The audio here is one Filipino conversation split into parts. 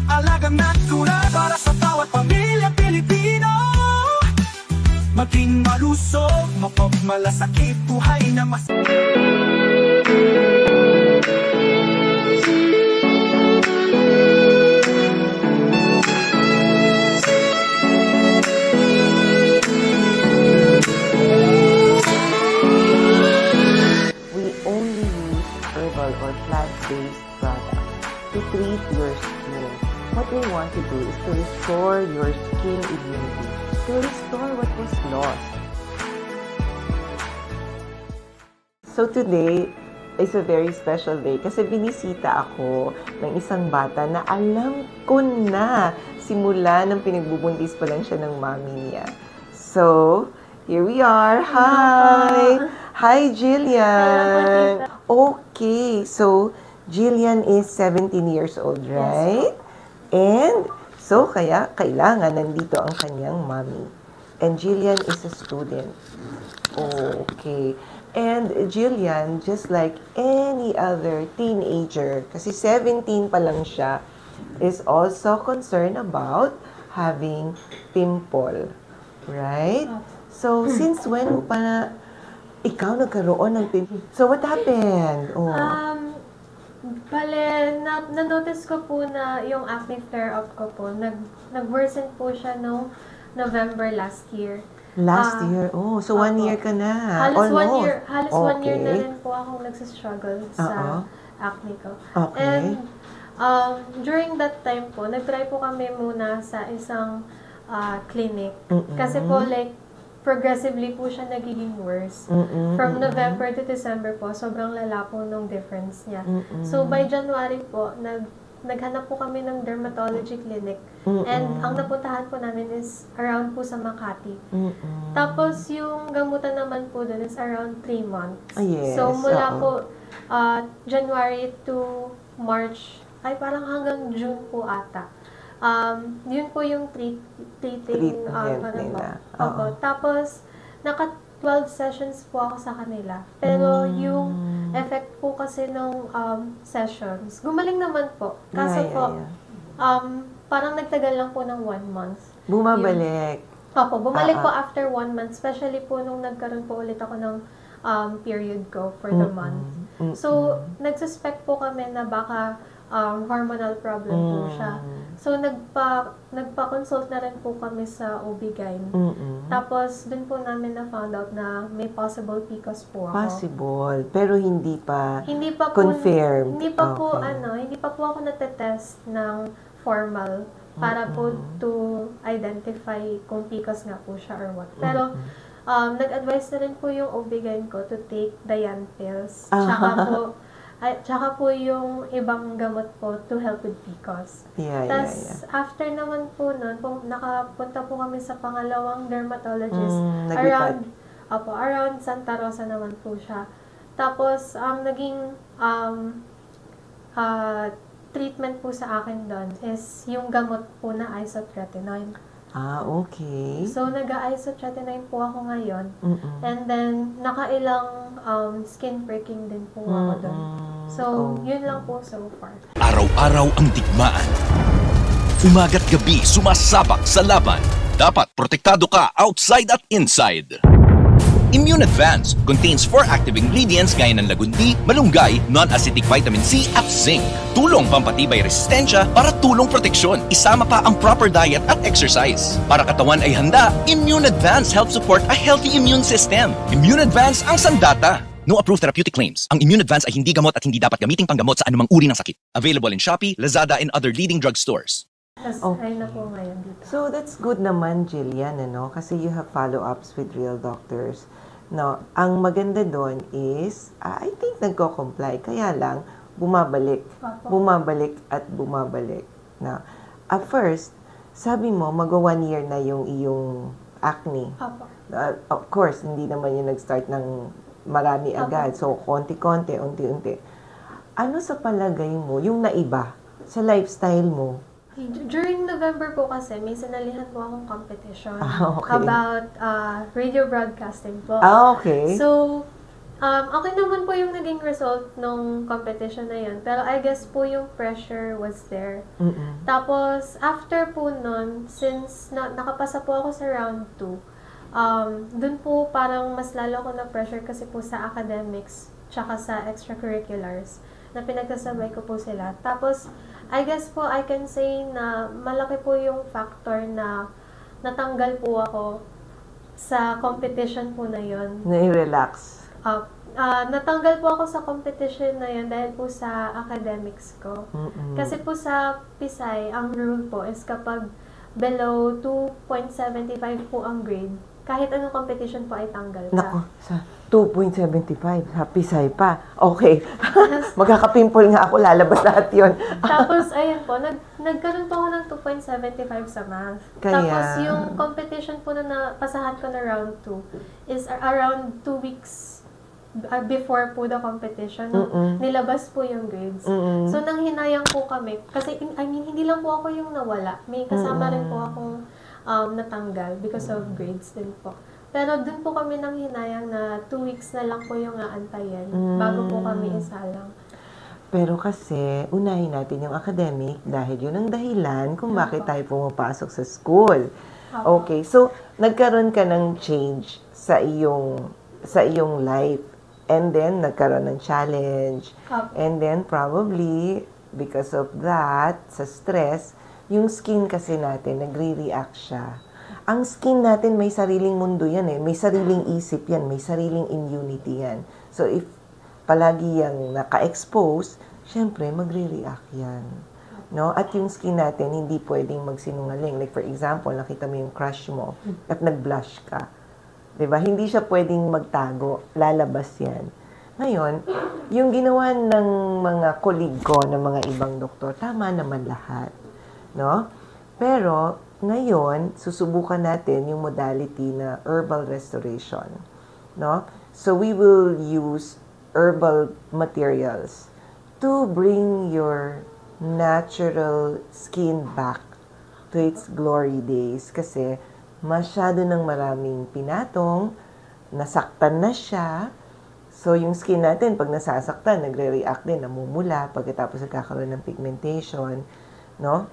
Alagang natural para sa bawat pamilya Pilipino. Maging malusog, mapagmalasakit, buhay na mas... Or plant-based products to treat your skin. What we want to do is to restore your skin immunity, to restore what was lost. So today is a very special day kasi binisita ako ng isang bata na alam ko na simula ng pinagbubuntis pa lang siya ng mami niya. So, here we are. Hi! Hi, Jillian! Okay, so Jillian is 17 years old, right? Yes. And so kaya kailangan nandito ang kanyang mommy. And Jillian is a student. Okay. And Jillian, just like any other teenager, kasi 17 pa lang siya, is also concerned about having pimple. Right? So, since when mo pa na ikaw nagkaroon ng pimple? So, what happened? Na-notice ko po na yung acne flare-up ko po, nag-worsen po siya noong November last year. Last year? Oh, so 1 year ka na. Halos Almost. one year na rin po akong nagsistruggle sa acne ko. Okay. And during that time po, nag-try po kami muna sa isang clinic. Kasi po like, progressively po siya nagiging worse. From November to December po, sobrang lala po nung difference niya. So by January po, naghanap po kami ng dermatology clinic. And ang napuntahan po namin is around po sa Makati. Tapos yung gamutan naman po doon is around 3 months. Yes, So mula po January to March, ay parang hanggang June po ata. Yun po yung treating nila. Opo. Tapos, naka 12 sessions po ako sa kanila. Pero yung effect po kasi ng sessions, gumaling naman po. Kaso parang nagtagal lang po ng 1 month. Bumabalik. Opo, bumalik po after 1 month. Especially po nung nagkaroon po ulit ako ng period ko for the month. So, nagsuspect po kami na baka hormonal problem po siya. So, nagpa-consult na rin po kami sa OB-GYN. Tapos, dun po namin na-found out na may possible PCOS po ako. Possible, pero hindi pa Po, confirmed. hindi pa po ako natetest ng formal para po to identify kung PCOS nga po siya or what. Pero, nag-advise na rin po yung OB-GYN ko to take Diane pills. Tsaka po yung ibang gamot po to help with PCOS. Tapos, after naman po nun, nakapunta po kami sa pangalawang dermatologist. Around Santa Rosa naman po siya. Tapos, ang naging treatment po sa akin doon is yung gamot po na isotretinoin. Okay. So, nag-isotretinoin po ako ngayon. And then, nakailang skin pricking din po ako doon. So, yun lang po so far. Araw-araw ang digmaan. Umaga't gabi sumasabak sa laban. Dapat protektado ka outside at inside. Immune Advance contains 4 active ingredients gaya ng lagundi, malunggay, non-acidic vitamin C at zinc. Tulong pampatibay resistensya para tulong proteksyon. Isama pa ang proper diet at exercise. Para katawan ay handa, Immune Advance helps support a healthy immune system. Immune Advance ang sandata. No approved therapeutic claims. Ang Immune Advance ay hindi gamot at hindi dapat gamiting panggamot sa anumang uri ng sakit. Available in Shopee, Lazada, and other leading drugstores. Ayun na po ngayon dito. So, that's good naman, Jillian, ano? Kasi you have follow-ups with real doctors. No, ang maganda doon is, I think nagko-comply. Kaya lang, bumabalik. Bumabalik at bumabalik. Now, at first, sabi mo, mag-1 year na yung iyong acne. Of course, hindi naman yung nag-start ng marami agad. So, konti-konti, unti-unti. Ano sa palagay mo, yung naiba sa lifestyle mo? During November po kasi, may sinalihan po akong competition Okay. about radio broadcasting po. Okay. So, Okay naman po yung naging result nung competition na yun. Pero I guess po yung pressure was there. Tapos, after po nun, since nakapasa po ako sa round 2, dun po parang mas lalo ako na-pressure kasi po sa academics tsaka sa extracurriculars na pinagkasabay ko po sila. Tapos, I guess po I can say na malaki po yung factor na natanggal po ako sa competition po na yun. Na-relax. Natanggal po ako sa competition na yun dahil po sa academics ko. Kasi po sa Pisay, ang rule po is kapag below 2.75 po ang grade, kahit anong competition po ay tanggal ka. Nako, sa 2.75, happy say pa. Okay. Magkakapimple nga ako, lalabas lahat yun. Tapos, ayun po, nagkaroon po ako ng 2.75 sa math. Kaya, tapos, yung competition po na napasahan ko na round 2 is around 2 weeks before po the competition. Nilabas po yung grades. So, nang hinayang po kami, kasi, I mean, hindi lang po ako yung nawala. May kasama rin po akong natanggal because of grades din po. Pero dun po kami nang hinayang na 2 weeks na lang po yung aantayin bago po kami isalang. pero kasi, unahin natin yung academic dahil yun ang dahilan kung bakit tayo pumapasok sa school. Okay, so, nagkaroon ka ng change sa iyong life. And then, nagkaroon ng challenge. And then, probably, because of that, sa stress, yung skin kasi natin, nagre-react siya. Ang skin natin, may sariling mundo yan eh. May sariling isip yan. May sariling immunity yan. So, if palagi yung naka-expose, syempre, magre-react yan. No? At yung skin natin, hindi pwedeng magsinungaling. Like, for example, nakita mo yung crush mo at nag-blush ka. Diba? Hindi siya pwedeng magtago. Lalabas yan. Ngayon, yung ginawa ng mga colleague ko, ng mga ibang doktor, tama naman lahat. No? Pero, ngayon, susubukan natin yung modality na herbal restoration. No? So, we will use herbal materials to bring your natural skin back to its glory days. Kasi, masyado ng maraming pinatong, nasaktan na siya. So, yung skin natin, pag nasasaktan, nagre-react din, namumula, pagkatapos nagkakaroon ng pigmentation, no?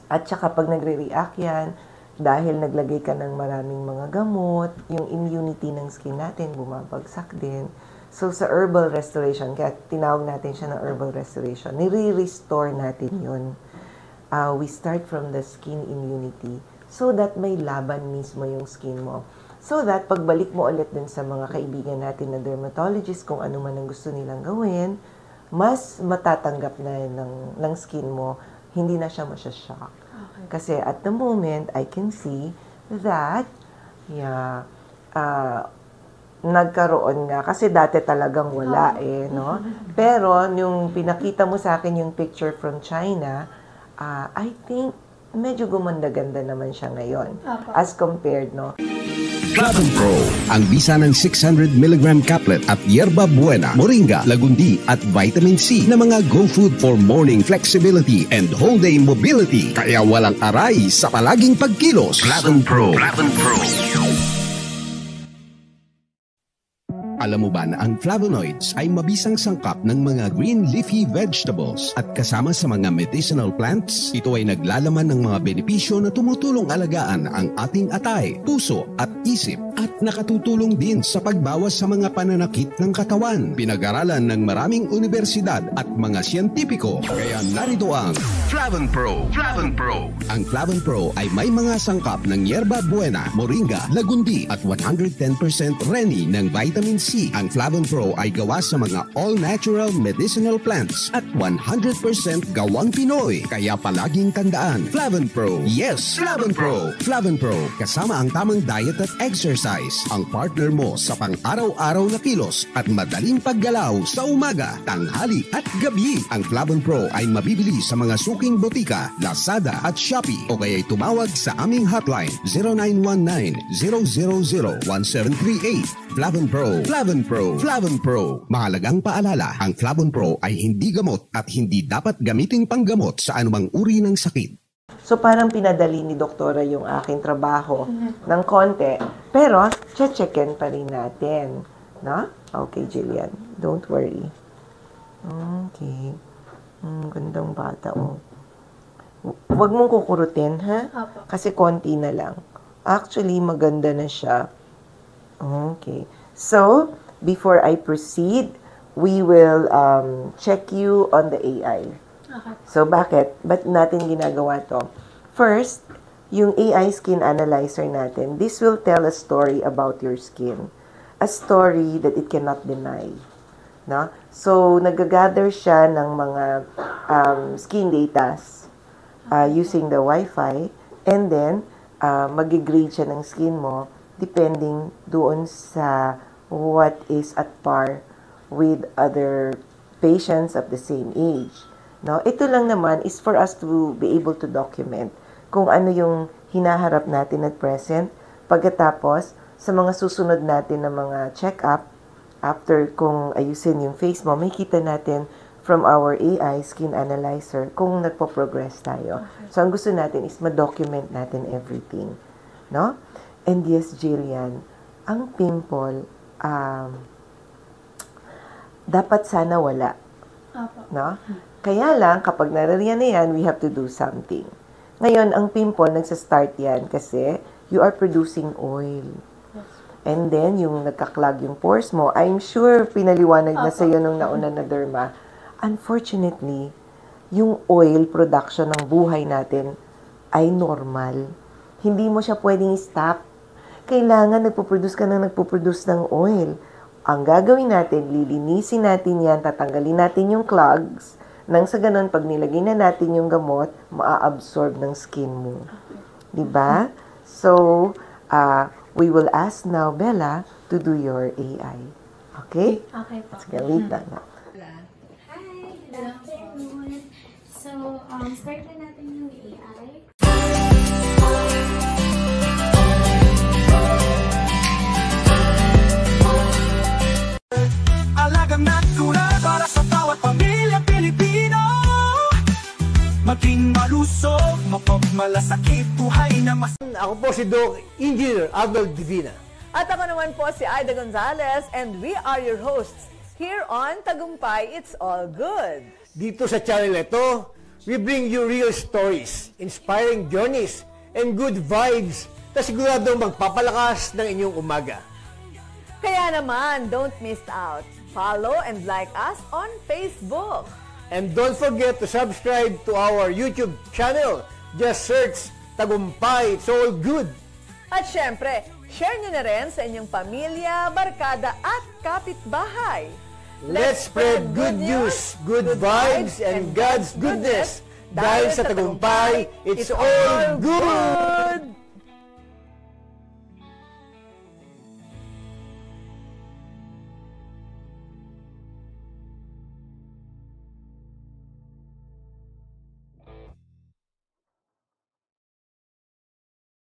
At saka pag nagre-react yan, dahil naglagay ka ng maraming mga gamot, yung immunity ng skin natin, bumabagsak din. So, sa herbal restoration, kaya tinawag natin siya na herbal restoration, nire-restore natin yun. We start from the skin immunity, so that may laban mismo yung skin mo. So that, pagbalik mo ulit din sa mga kaibigan natin na dermatologist, kung ano man ang gusto nilang gawin, mas matatanggap na ng skin mo, hindi na siya masya-shock. Okay. Kasi at the moment, I can see that, nagkaroon nga. Kasi dati talagang wala no? Pero, yung pinakita mo sa akin yung picture from China, I think, medyo gumanda-ganda naman siya ngayon. As compared, no? Flavon Pro, ang bisa ng 600mg caplet at Yerba Buena, Moringa, Lagundi at Vitamin C na mga go food for morning flexibility and whole day mobility. Kaya walang aray sa palaging pagkilos. Flavon Pro. Flavon Pro. Alam mo ba na ang flavonoids ay mabisang sangkap ng mga green leafy vegetables at kasama sa mga medicinal plants? Ito ay naglalaman ng mga benepisyo na tumutulong alagaan ang ating atay, puso at isip at nakatutulong din sa pagbawas sa mga pananakit ng katawan. Pinag-aralan ng maraming universidad at mga siyentipiko. Kaya narito ang Flavon Pro. Flavon Pro. Ang Flavon Pro ay may mga sangkap ng Yerba Buena, Moringa, Lagundi at 110% Reni ng Vitamin C. Ang Flavon Pro ay gawa sa mga all-natural medicinal plants at 100% gawang Pinoy. Kaya palaging tandaan, Flavon Pro. Yes, Flavon Pro. Flavon Pro, kasama ang tamang diet at exercise. Ang partner mo sa pang-araw-araw na kilos at madaling paggalaw sa umaga, tanghali at gabi. Ang Flavon Pro ay mabibili sa mga suking botika, Lazada at Shopee o kaya'y tumawag sa aming hotline 0919-000-1738. Flavon Pro. Flavon Pro. Flavon Pro. Mahalagang paalala, ang Flavon Pro ay hindi gamot at hindi dapat gamiting panggamot sa anumang uri ng sakit. So, parang pinadali ni doktora yung aking trabaho ng konti. Pero, checkin pa rin natin Na? Okay, Jillian. Don't worry. Okay. Gandang bata, oh. Huwag mong kukurutin, ha? Apo. Kasi konti na lang. Actually, maganda na siya. Okay. So, before I proceed, we will check you on the AI. Okay. So, bakit? Ba't natin ginagawa to? First, yung AI skin analyzer natin, this will tell a story about your skin. A story that it cannot deny. No? So, nag-gather siya ng mga skin data using the Wi-Fi, and then, mag-grade siya ng skin mo depending doon sa what is at par with other patients of the same age. No? Ito lang naman is for us to be able to document kung ano yung hinaharap natin at present. Pagkatapos, sa mga susunod natin na mga check-up, after kung ayusin yung face mo, may kita natin from our AI skin analyzer kung nagpo-progress tayo. Okay. So, ang gusto natin is ma-document natin everything. No? And yes, Jillian, ang pimple, dapat sana wala. Apo. No? Kaya lang, kapag narariyan na yan, we have to do something. Ngayon, ang pimple, nagsa-start yan kasi you are producing oil. Yes. And then, yung nagka-clog yung pores mo, I'm sure pinaliwanag na sa'yo nung nauna na derma. Unfortunately, yung oil production ng buhay natin ay normal. Hindi mo siya pwedeng stop. Kailangan nagpo-produce ka ng oil. Ang gagawin natin, lilinisin natin yan, tatanggalin natin yung clogs, nang sa ganun, pag nilagay na natin yung gamot, maa-absorb ng skin mo. Diba? So, we will ask now Bella to do your AI. Okay? Okay po. Sige, wait lang. Good afternoon. So, start na natin yung AI. Alagang natural para sa bawat pamilya Pilipino. Maging malusog, mapagmalasakit, buhay na mas... Ako po si Doc Engineer Arnold Divina. At ako naman po si Aida Gonzalez, and we are your hosts here on Tagumpay It's All Good. Dito sa channel ito, we bring you real stories, inspiring journeys, and good vibes na siguradong magpapalakas ng inyong umaga. Kaya naman, don't miss out. Follow and like us on Facebook. And don't forget to subscribe to our YouTube channel. Just search Tagumpay It's All Good. At syempre, share nyo na rin sa inyong pamilya, barkada at kapitbahay. Let's spread good news, good vibes, and God's goodness. Dahil sa Tagumpay, it's all good!